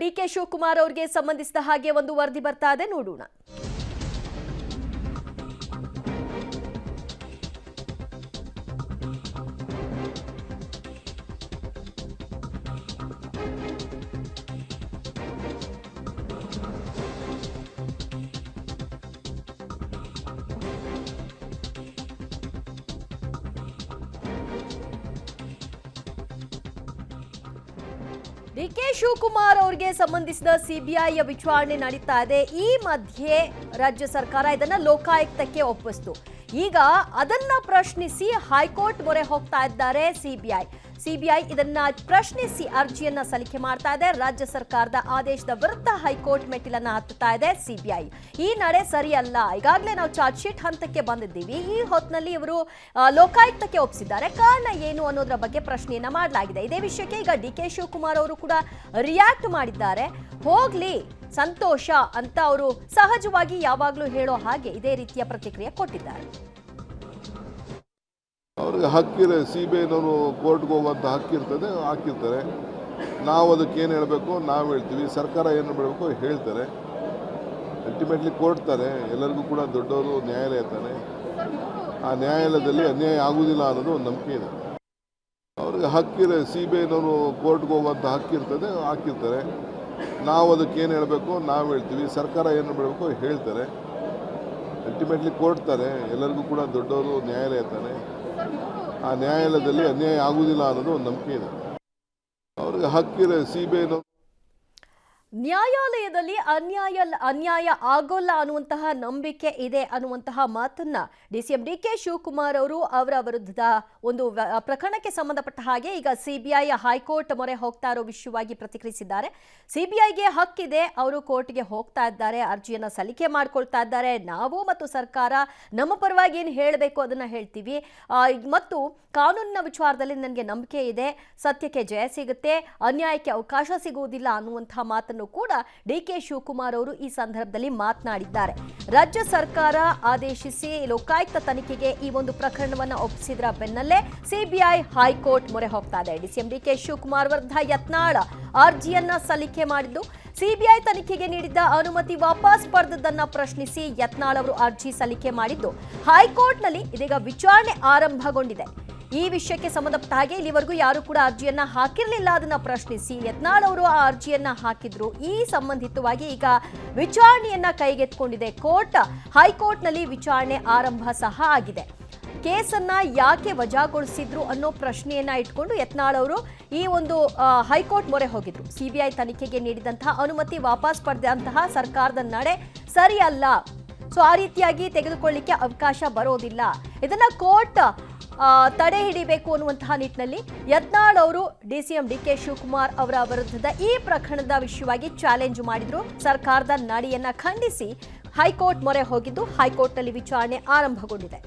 DK Shivakumar ಅವರಿಗೆ ಸಂಬಂಧಿಸಿದ ಹಾಗೆ ಒಂದು ವರದಿ ಬರ್ತಾ ಇದೆ, ನೋಡೋಣ. ಡಿಕೆ ಶಿವಕುಮಾರ್ ಅವರಿಗೆ ಸಂಬಂಧಿಸಿದ ಸಿಬಿಐ ವಿಚಾರಣೆ ನಡೀತಾ ಇದೆ. ಈ ಮಧ್ಯೆ ರಾಜ್ಯ ಸರ್ಕಾರ ಇದನ್ನ ಲೋಕಾಯುಕ್ತಕ್ಕೆ ಒಪ್ಪಿಸಿತು. ಈಗ ಅದನ್ನ ಪ್ರಶ್ನಿಸಿ ಹೈಕೋರ್ಟ್ ಮೊರೆ ಹೋಗ್ತಾ ಇದ್ದಾರೆ ಸಿಬಿಐ ಇದನ್ನ ಪ್ರಶ್ನಿಸಿ ಅರ್ಜಿಯನ್ನ ಸಲ್ಲಿಕೆ ಮಾಡ್ತಾ ಇದೆ. ರಾಜ್ಯ ಸರ್ಕಾರದ ಆದೇಶದ ವಿರುದ್ಧ ಹೈಕೋರ್ಟ್ ಮೆಟ್ಟಿಲನ್ನ ಹತ್ತುತ್ತಾ ಇದೆ ಸಿಬಿಐ. ಈ ನಡೆ ಸರಿಯಲ್ಲ, ಈಗಾಗಲೇ ನಾವು ಚಾರ್ಜ್ ಶೀಟ್ ಹಂತಕ್ಕೆ ಬಂದಿದ್ದೀವಿ, ಈ ಹೊತ್ತಿನಲ್ಲಿ ಇವರು ಲೋಕಾಯುಕ್ತಕ್ಕೆ ಒಪ್ಪಿಸಿದ್ದಾರೆ, ಕಾರಣ ಏನು ಅನ್ನೋದ್ರ ಬಗ್ಗೆ ಪ್ರಶ್ನೆಯನ್ನ ಮಾಡಲಾಗಿದೆ. ಇದೇ ವಿಷಯಕ್ಕೆ ಈಗ ಡಿಕೆ ಶಿವಕುಮಾರ್ ಅವರು ಕೂಡ ರಿಯಾಕ್ಟ್ ಮಾಡಿದ್ದಾರೆ. ಹೋಗ್ಲಿ ಸಂತೋಷ ಅಂತ ಅವರು ಸಹಜವಾಗಿ ಯಾವಾಗಲೂ ಹೇಳೋ ಹಾಗೆ ಇದೇ ರೀತಿಯ ಪ್ರತಿಕ್ರಿಯೆ ಕೊಟ್ಟಿದ್ದಾರೆ. ಅವ್ರಿಗೆ ಹಕ್ಕಿದೆ, ಸಿಬಿಐನವರು ಕೋರ್ಟ್ಗೆ ಹೋಗುವಂಥ ಹಕ್ಕಿರ್ತದೆ, ಹಾಕಿರ್ತಾರೆ. ನಾವು ಅದಕ್ಕೆ ಏನು ಹೇಳಬೇಕು ನಾವು ಹೇಳ್ತೀವಿ, ಸರ್ಕಾರ ಏನು ಮಾಡಬೇಕು ಹೇಳ್ತಾರೆ. ಅಲ್ಟಿಮೇಟ್ಲಿ ಕೋರ್ಟ್ತಾರೆ, ಎಲ್ಲರಿಗೂ ಕೂಡ ದೊಡ್ಡವರು ನ್ಯಾಯಾಲಯ ತಾನೆ, ಆ ನ್ಯಾಯಾಲಯದಲ್ಲಿ ಅನ್ಯಾಯ ಆಗುವುದಿಲ್ಲ ಅನ್ನೋದು ಒಂದು ನಂಬಿಕೆ ಇದೆ. ಅವ್ರಿಗೆ ಹಕ್ಕಿದೆ, ಸಿಬಿಐನವರು ಕೋರ್ಟ್ಗೆ ಹೋಗುವಂಥ ಹಕ್ಕಿರ್ತದೆ, ಹಾಕಿರ್ತಾರೆ. ನಾವು ಅದಕ್ಕೆ ಏನು ಹೇಳಬೇಕು ನಾವು ಹೇಳ್ತೀವಿ, ಸರ್ಕಾರ ಏನು ಮಾಡಬೇಕು ಹೇಳ್ತಾರೆ. ಅಲ್ಟಿಮೇಟ್ಲಿ ಕೋರ್ಟ್ತಾರೆ, ಎಲ್ಲರಿಗೂ ಕೂಡ ದೊಡ್ಡವರು ನ್ಯಾಯಾಲಯ ತಾನೆ, ಆ ನ್ಯಾಯಾಲಯದಲ್ಲಿ ಅನ್ಯಾಯ ಆಗುವುದಿಲ್ಲ ಅನ್ನೋದು ಒಂದು ನಂಬಿಕೆ ಇದೆ. ಅವ್ರಿಗೆ ಹಕ್ಕಿದೆ, ಸಿಬಿಐನವರು ನ್ಯಾಯಾಲಯದಲ್ಲಿ ಅನ್ಯಾಯ ಆಗೋಲ್ಲ ಅನ್ನುವಂತಹ ನಂಬಿಕೆ ಇದೆ ಅನ್ನುವಂತಹ ಮಾತನ್ನ ಡಿಸಿಎಂ ಡಿಕೆ ಶಿವಕುಮಾರ್ ಅವರು ಅವರ ವಿರುದ್ಧದ ಒಂದು ಪ್ರಕರಣಕ್ಕೆ ಸಂಬಂಧಪಟ್ಟ ಹಾಗೆ ಈಗ ಸಿಬಿಐ ಹೈಕೋರ್ಟ್ ಮೊರೆ ಹೋಗ್ತಾ ಇರೋ ವಿಷಯವಾಗಿ ಪ್ರತಿಕ್ರಿಯಿಸಿದ್ದಾರೆ. ಸಿಬಿಐಗೆ ಹಕ್ಕಿದೆ, ಅವರು ಕೋರ್ಟ್ಗೆ ಹೋಗ್ತಾ ಇದ್ದಾರೆ, ಅರ್ಜಿಯನ್ನ ಸಲ್ಲಿಕೆ ಮಾಡ್ಕೊಳ್ತಾ ಇದ್ದಾರೆ. ನಾವು ಮತ್ತು ಸರ್ಕಾರ ನಮ್ಮ ಪರವಾಗಿ ಏನು ಹೇಳಬೇಕು ಅದನ್ನ ಹೇಳ್ತೀವಿ ಮತ್ತು ಕಾನೂನಿನ ವಿಚಾರದಲ್ಲಿ ನನಗೆ ನಂಬಿಕೆ ಇದೆ, ಸತ್ಯಕ್ಕೆ ಜಯ ಸಿಗುತ್ತೆ, ಅನ್ಯಾಯಕ್ಕೆ ಅವಕಾಶ ಸಿಗುವುದಿಲ್ಲ ಅನ್ನುವಂತಹ ಮಾತನ್ನು ಕೂಡ ಡಿಕೆ ಶಿವಕುಮಾರ್ ಅವರು ಈ ಸಂದರ್ಭದಲ್ಲಿ ಮಾತನಾಡಿದ್ದಾರೆ. ರಾಜ್ಯ ಸರ್ಕಾರ ಆದೇಶಿಸಿ ಲೋಕಾಯುಕ್ತ ತನಿಖೆಗೆ ಈ ಒಂದು ಪ್ರಕರಣವನ್ನು ಒಪ್ಪಿಸಿದ್ರ ಬೆನ್ನಲ್ಲೇ ಸಿಬಿಐ ಹೈಕೋರ್ಟ್ ಮೊರೆ ಹೋಗ್ತಾ ಇದೆ. ಡಿಸಿಎಂ ಡಿಕೆ ಶಿವಕುಮಾರ್ ವಿರುದ್ಧ ಯತ್ನಾಳ ಅರ್ಜಿಯನ್ನ ಸಲ್ಲಿಕೆ ಮಾಡಿದ್ದು, ಸಿಬಿಐ ತನಿಖೆಗೆ ನೀಡಿದ್ದ ಅನುಮತಿ ವಾಪಸ್ ಪಡೆದದ್ದನ್ನ ಪ್ರಶ್ನಿಸಿ ಯತ್ನಾಳ್ ಅವರು ಅರ್ಜಿ ಸಲ್ಲಿಕೆ ಮಾಡಿದ್ದು ಹೈಕೋರ್ಟ್ನಲ್ಲಿ ಇದೀಗ ವಿಚಾರಣೆ ಆರಂಭಗೊಂಡಿದೆ. ಈ ವಿಷಯಕ್ಕೆ ಸಂಬಂಧಪಟ್ಟ ಹಾಗೆ ಇಲ್ಲಿವರೆಗೂ ಯಾರು ಕೂಡ ಅರ್ಜಿಯನ್ನ ಹಾಕಿರಲಿಲ್ಲ, ಅದನ್ನ ಪ್ರಶ್ನಿಸಿ ಯತ್ನಾಳ್ ಅವರು ಆ ಅರ್ಜಿಯನ್ನ ಹಾಕಿದ್ರು. ಈ ಸಂಬಂಧಿತವಾಗಿ ಈಗ ವಿಚಾರಣೆಯನ್ನ ಕೈಗೆತ್ತಿಕೊಂಡಿದೆ ಕೋರ್ಟ್. ಹೈಕೋರ್ಟ್ನಲ್ಲಿ ವಿಚಾರಣೆ ಆರಂಭ ಸಹ ಆಗಿದೆ. ಕೇಸನ್ನ ಯಾಕೆ ವಜಾಗೊಳಿಸಿದ್ರು ಅನ್ನೋ ಪ್ರಶ್ನೆಯನ್ನ ಇಟ್ಕೊಂಡು ಯತ್ನಾಳ್ ಅವರು ಈ ಒಂದು ಹೈಕೋರ್ಟ್ ಮೊರೆ ಹೋಗಿದ್ರು. ಸಿಬಿಐ ತನಿಖೆಗೆ ನೀಡಿದಂತಹ ಅನುಮತಿ ವಾಪಸ್ ಪಡೆದಂತಹ ಸರ್ಕಾರದ ನಡೆ ಸರಿಯಲ್ಲ, ಸೊ ಆ ರೀತಿಯಾಗಿ ತೆಗೆದುಕೊಳ್ಳಿಕ್ಕೆ ಅವಕಾಶ ಬರೋದಿಲ್ಲ, ಇದನ್ನ ಕೋರ್ಟ್ ತಡೆ ಹಿಡಿಬೇಕು ಅನ್ನುವಂತಹ ನಿಟ್ಟಿನಲ್ಲಿ ಯತ್ನಾಳ್ ಅವರು ಡಿಸಿಎಂ ಡಿಕೆ ಶಿವಕುಮಾರ್ ಅವರ ವಿರುದ್ಧದ ಈ ಪ್ರಕರಣದ ವಿಷಯವಾಗಿ ಚಾಲೆಂಜ್ ಮಾಡಿದ್ರು. ಸರ್ಕಾರದ ನಡೆಯನ್ನ ಖಂಡಿಸಿ ಹೈಕೋರ್ಟ್ ಮೊರೆ ಹೋಗಿದ್ದು ಹೈಕೋರ್ಟ್ನಲ್ಲಿ ವಿಚಾರಣೆ ಆರಂಭಗೊಂಡಿದೆ.